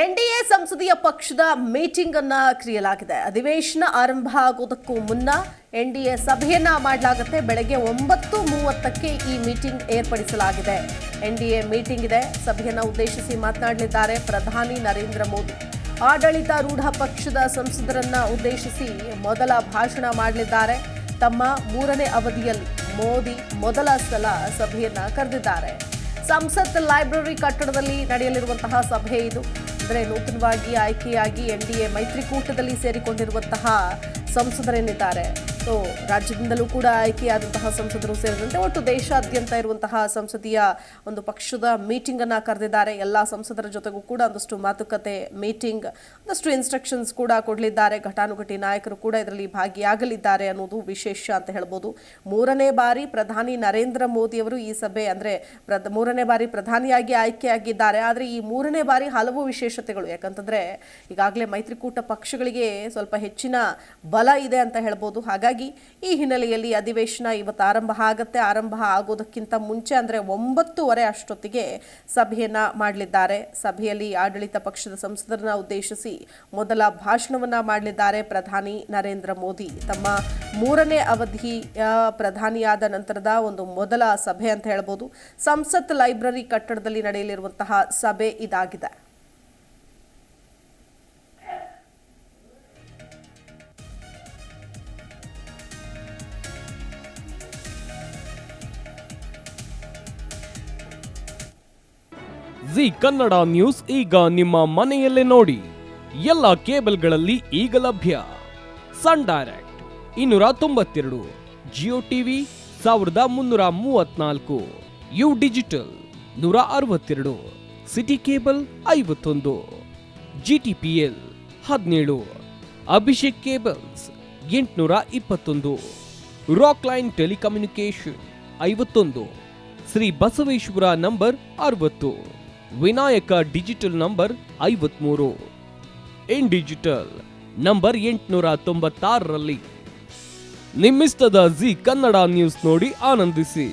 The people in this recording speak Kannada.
ಎನ್ಡಿಎ ಸಂಸದೀಯ ಪಕ್ಷದ ಮೀಟಿಂಗ್ ಅನ್ನ ಕರೆಯಲಾಗಿದೆ. ಅಧಿವೇಶನ ಆರಂಭ ಆಗೋದಕ್ಕೂ ಮುನ್ನ ಎನ್ಡಿಎ ಸಭೆಯನ್ನ ಮಾಡಲಾಗುತ್ತೆ. ಬೆಳಗ್ಗೆ 9:30ಕ್ಕೆ ಈ ಮೀಟಿಂಗ್ ಏರ್ಪಡಿಸಲಾಗಿದೆ. ಎನ್ಡಿಎ ಮೀಟಿಂಗ್ ಇದೆ. ಸಭೆಯನ್ನ ಉದ್ದೇಶಿಸಿ ಮಾತನಾಡಲಿದ್ದಾರೆ ಪ್ರಧಾನಿ ನರೇಂದ್ರ ಮೋದಿ. ಆಡಳಿತಾರೂಢ ಪಕ್ಷದ ಸಂಸದರನ್ನ ಉದ್ದೇಶಿಸಿ ಮೊದಲ ಭಾಷಣ ಮಾಡಲಿದ್ದಾರೆ. ತಮ್ಮ 3ನೇ ಅವಧಿಯಲ್ಲಿ ಮೋದಿ ಮೊದಲ ಸಲ ಸಭೆಯನ್ನ ಕರೆದಿದ್ದಾರೆ. ಸಂಸತ್ ಲೈಬ್ರರಿ ಕಟ್ಟಡದಲ್ಲಿ ನಡೆಯಲಿರುವಂತಹ ಸಭೆ ಇದು. ಅಂದರೆ ನೂತನವಾಗಿ ಆಯ್ಕೆಯಾಗಿ ಎನ್ಡಿಎ ಮೈತ್ರಿಕೂಟದಲ್ಲಿ ಸೇರಿಕೊಂಡಿರುವಂತಹ ಸಂಸದರೇನಿದ್ದಾರೆ, ಸೊ ರಾಜ್ಯದಿಂದಲೂ ಕೂಡ ಆಯ್ಕೆಯಾದಂತಹ ಸಂಸದರು ಸೇರಿದಂತೆ ಒಟ್ಟು ದೇಶಾದ್ಯಂತ ಇರುವಂತಹ ಸಂಸದೀಯ ಒಂದು ಪಕ್ಷದ ಮೀಟಿಂಗ್ ಅನ್ನ ಕರೆದಿದ್ದಾರೆ. ಎಲ್ಲ ಸಂಸದರ ಜೊತೆಗೂ ಕೂಡ ಒಂದಷ್ಟು ಮಾತುಕತೆ, ಮೀಟಿಂಗ್, ಒಂದಷ್ಟು ಇನ್ಸ್ಟ್ರಕ್ಷನ್ಸ್ ಕೂಡ ಕೊಡಲಿದ್ದಾರೆ. ಘಟಾನುಘಟಿ ನಾಯಕರು ಕೂಡ ಇದರಲ್ಲಿ ಭಾಗಿಯಾಗಲಿದ್ದಾರೆ ಅನ್ನೋದು ವಿಶೇಷ ಅಂತ ಹೇಳ್ಬೋದು. 3ನೇ ಬಾರಿ ಪ್ರಧಾನಿ ನರೇಂದ್ರ ಮೋದಿ ಅವರು ಈ ಸಭೆ ಅಂದರೆ 3ನೇ ಬಾರಿ ಪ್ರಧಾನಿಯಾಗಿ ಆಯ್ಕೆಯಾಗಿದ್ದಾರೆ. ಆದರೆ ಈ 3ನೇ ಬಾರಿ ಹಲವು ವಿಶೇಷತೆಗಳು, ಯಾಕಂತಂದ್ರೆ ಈಗಾಗಲೇ ಮೈತ್ರಿಕೂಟ ಪಕ್ಷಗಳಿಗೆ ಸ್ವಲ್ಪ ಹೆಚ್ಚಿನ ಬಲ ಇದೆ ಅಂತ ಹೇಳ್ಬೋದು. ಹಾಗಾಗಿ ಈ ಹಿನ್ನೆಲೆಯಲ್ಲಿ ಅಧಿವೇಶನ ಇವತ್ತು ಆರಂಭ ಆಗುತ್ತೆ. ಆರಂಭ ಆಗೋದಕ್ಕಿಂತ ಮುಂಚೆ ಅಂದರೆ 9:30 ಅಷ್ಟೊತ್ತಿಗೆ ಸಭೆಯನ್ನ ಮಾಡಲಿದ್ದಾರೆ. ಸಭೆಯಲ್ಲಿ ಆಡಳಿತ ಪಕ್ಷದ ಸಂಸದರನ್ನ ಉದ್ದೇಶಿಸಿ ಮೊದಲ ಭಾಷಣವನ್ನ ಮಾಡಲಿದ್ದಾರೆ ಪ್ರಧಾನಿ ನರೇಂದ್ರ ಮೋದಿ. ತಮ್ಮ 3ನೇ ಅವಧಿಯ ಪ್ರಧಾನಿಯಾದ ನಂತರದ ಒಂದು ಮೊದಲ ಸಭೆ ಅಂತ ಹೇಳ್ಬೋದು. ಸಂಸತ್ ಲೈಬ್ರರಿ ಕಟ್ಟಡದಲ್ಲಿ ನಡೆಯಲಿರುವಂತಹ ಸಭೆ ಇದಾಗಿದೆ. ಜಿ ಕನ್ನಡ ನ್ಯೂಸ್ ಈಗ ನಿಮ್ಮ ಮನೆಯಲ್ಲೇ ನೋಡಿ. ಎಲ್ಲ ಕೇಬಲ್ಗಳಲ್ಲಿ ಈಗ ಲಭ್ಯ. Sun Direct 292, Jio TV 1334, U digital 162, city cable 51, GTPL 17, Abhishek cables 821, rock line telecommunication 51, Shri Basaveshwara number 60, Vinayaka digital number 53, in digital number 896ರಲ್ಲಿ. ನಿಮ್ಮಿಸ್ತದ ಜಿ ಕನ್ನಡ ನ್ಯೂಸ್ ನೋಡಿ ಆನಂದಿಸಿ.